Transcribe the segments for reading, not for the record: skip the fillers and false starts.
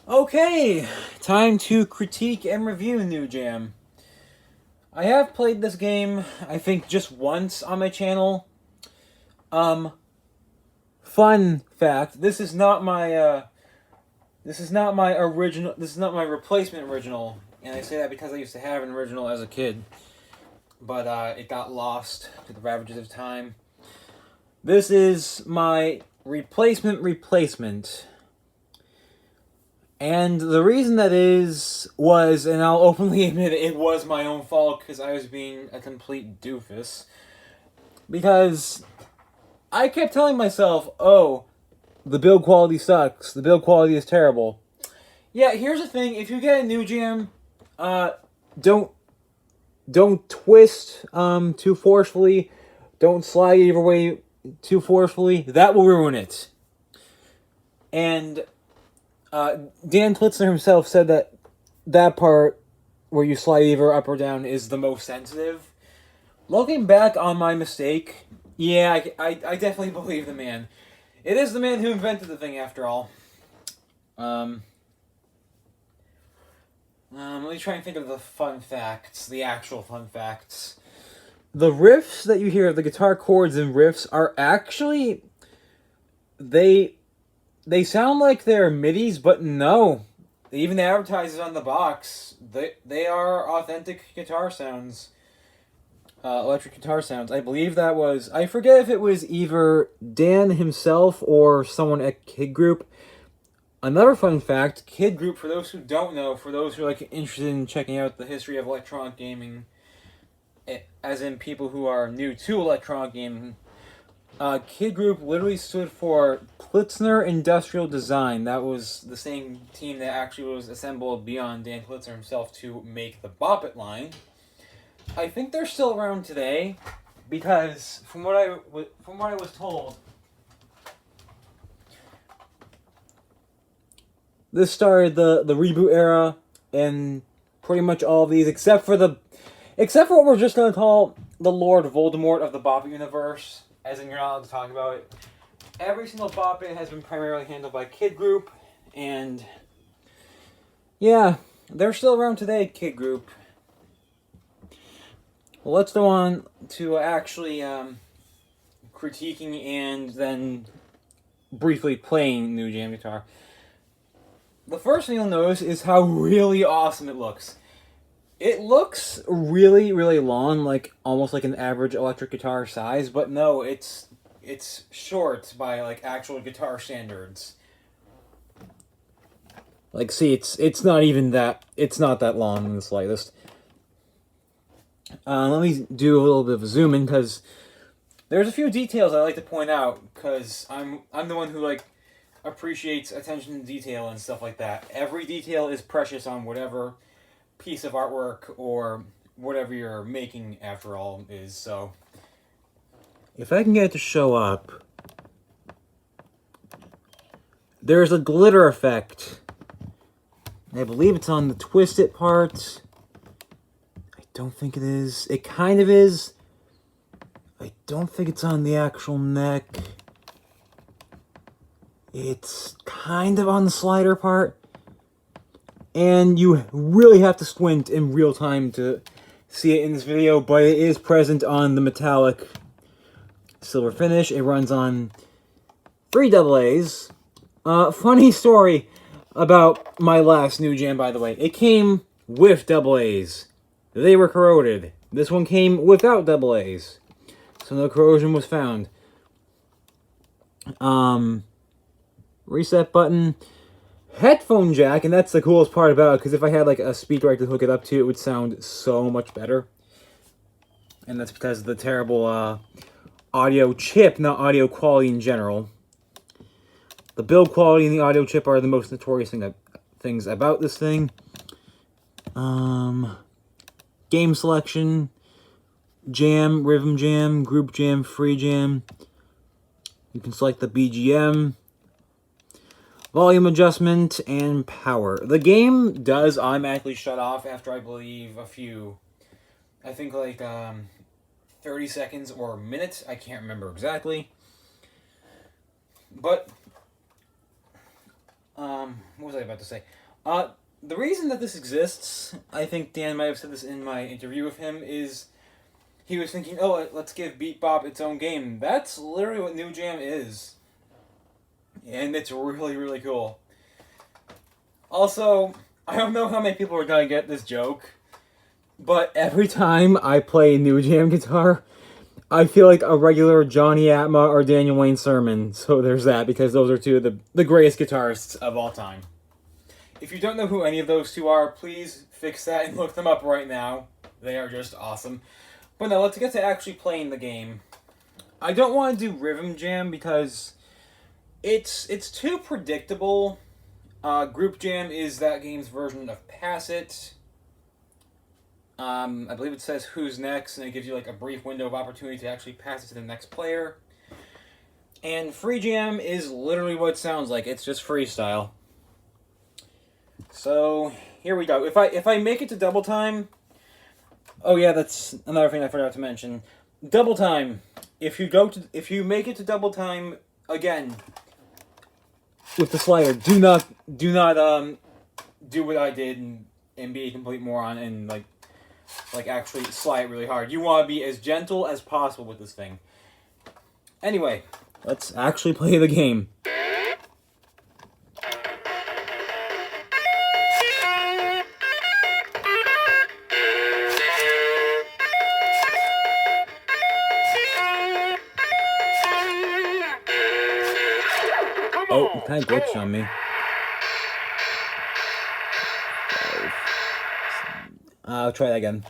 Okay, time to critique and review NuJam. I have played this game, I think, just once on my channel. Fun fact: this is not my original. This is not my replacement original, and I say that because I used to have an original as a kid, but it got lost to the ravages of time. This is my replacement. And the reason that was, and I'll openly admit it was my own fault because I was being a complete doofus. Because I kept telling myself, oh, the build quality sucks, the build quality is terrible. Yeah, here's the thing, if you get a NuJam, don't twist too forcefully, don't slide either way too forcefully, that will ruin it. And Dan Plitzner himself said that part where you slide either up or down is the most sensitive. Looking back on my mistake, yeah, I definitely believe the man. It is the man who invented the thing, after all. Let me try and think of the fun facts, the actual fun facts. The riffs that you hear, the guitar chords and riffs, are actually... They sound like they're MIDIs, but no. They even advertise it on the box. They are authentic guitar sounds. Electric guitar sounds. I believe that was... I forget if it was either Dan himself or someone at Kid Group. Another fun fact, Kid Group, for those who don't know, for those who are interested in checking out the history of electronic gaming, as in people who are new to electronic gaming, Kid Group literally stood for Plitzner Industrial Design. That was the same team that actually was assembled beyond Dan Plitzner himself to make the Bop-It line. I think they're still around today, because from what I was told, this started the reboot era, and pretty much all of these, except for what we're just gonna call the Lord Voldemort of the Bop-It universe. As in, you're not allowed to talk about it. Every single Bop-It has been primarily handled by Kid Group, and yeah, they're still around today, Kid Group. Well, let's go on to actually critiquing and then briefly playing NuJam guitar. The first thing you'll notice is how really awesome it looks. It looks really, really long, like almost like an average electric guitar size, but no, it's short by like actual guitar standards. Like, see, it's not even that. It's not that long in the slightest. Let me do a little bit of a zoom in, because there's a few details I like to point out, because I'm the one who appreciates attention to detail and stuff like that. Every detail is precious on whatever piece of artwork or whatever you're making, after all, is. So if I can get it to show up, there's a glitter effect. I believe it's on the twisted part. I don't think it is. It kind of is. I don't think it's on the actual neck. It's kind of on the slider part. And you really have to squint in real time to see it in this video, but it is present on the metallic silver finish. It runs on 3 AA's. Funny story about my last NuJam, by the way. It came with AA's. They were corroded. This one came without AA's, so no corrosion was found. Reset button. Headphone jack, and that's the coolest part about it, because if I had a speaker I could hook it up to, it would sound so much better. And that's because of the terrible audio chip, not audio quality in general. The build quality and the audio chip are the most notorious things about this thing. Game selection, jam, rhythm jam, group jam, free jam. You can select the BGM. Volume adjustment, and power. The game does automatically shut off after, I believe, I think 30 seconds or minutes. I can't remember exactly. But what was I about to say? The reason that this exists, I think Dan might have said this in my interview with him, is he was thinking, oh, let's give Beat Bop its own game. That's literally what NuJam is. And it's really, really cool. Also, I don't know how many people are going to get this joke, but every time I play NuJam guitar, I feel like a regular Jonny Arma or Daniel Wayne sermon. So there's that, because those are two of the greatest guitarists of all time. If you don't know who any of those two are, please fix that and look them up right now. They are just awesome. But now, let's get to actually playing the game. I don't want to do Rhythm Jam because it's too predictable. Group Jam is that game's version of Pass It. I believe it says who's next, and it gives you like a brief window of opportunity to actually pass it to the next player. And Free Jam is literally what it sounds like. It's just freestyle. So here we go. If I make it to double time, oh yeah, that's another thing I forgot to mention. Double time. If you make it to double time again with the slider, do not do what I did and be a complete moron and like actually slide really hard. You want to be as gentle as possible with this thing. Anyway, let's actually play the game. Oh, it kind of glitched on me. I'll try that again.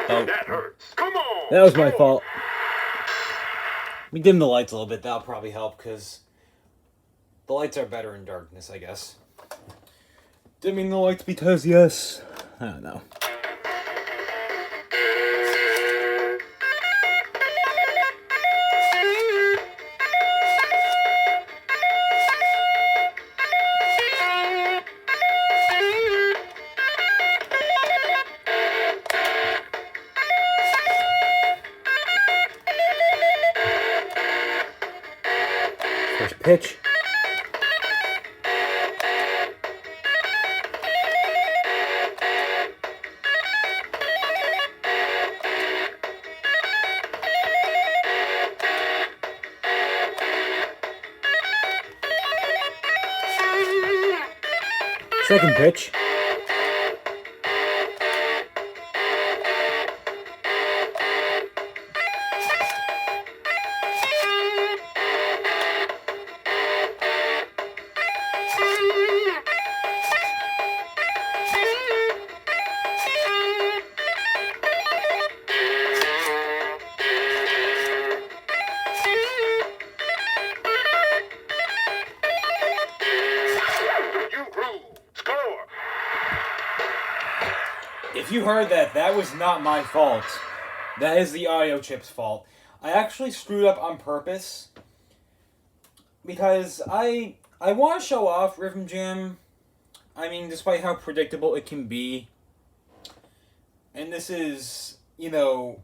Oh, that hurts. Come on. That was my fault. Let me dim the lights a little bit. That'll probably help, because the lights are better in darkness, I guess. Dimming the lights because, yes, I don't know. First pitch. Second pitch. If you heard that, that was not my fault. That is the audio chip's fault. I actually screwed up on purpose because I want to show off Rhythm Jam. I mean, despite how predictable it can be. And this is, you know,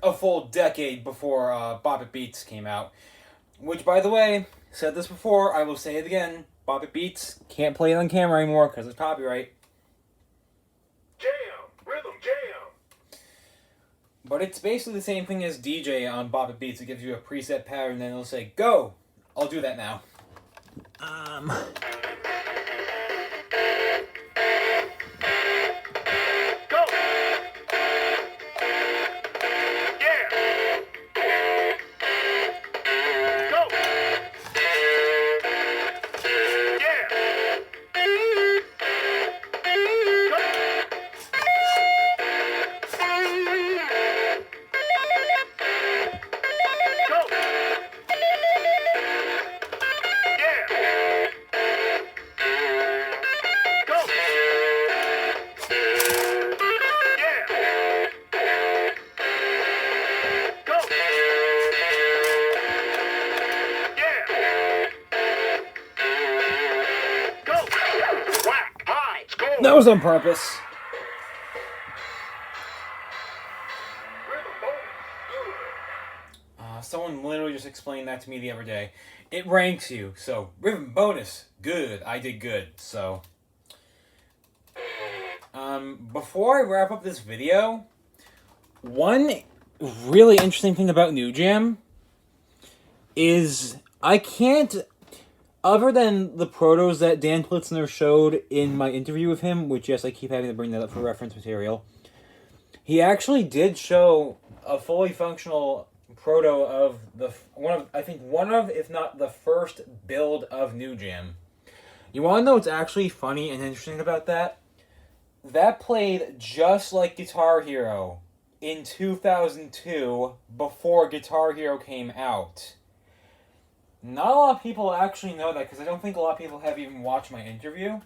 a full decade before Bop-It Beats came out. Which, by the way, said this before, I will say it again. Bop-It Beats, can't play it on camera anymore because of copyright. Rhythm Jam! But it's basically the same thing as DJ on Bop-It Beats. It gives you a preset pattern, and then it'll say, go! I'll do that now. Go! Yeah! Go! That was on purpose. Someone literally just just explained that to me the other day. It ranks you. So, rhythm bonus. Good. I did good. So, before I wrap up this video, one really interesting thing about NuJam is I can't, other than the protos that Dan Plitzner showed in my interview with him, which, yes, I keep having to bring that up for reference material, he actually did show a fully functional proto of one of, if not the first build of NuJam. You want to know what's actually funny and interesting about that? That played just like Guitar Hero in 2002 before Guitar Hero came out. Not a lot of people actually know that because I don't think a lot of people have even watched my interview.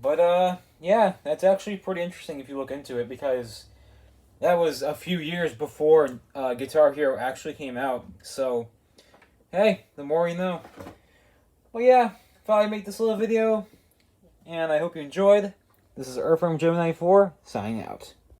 But, yeah, that's actually pretty interesting if you look into it because that was a few years before Guitar Hero actually came out. So, hey, the more you know. Well, yeah, thought I'd make this little video, and I hope you enjoyed. This is Earthworm Gemini 4, signing out.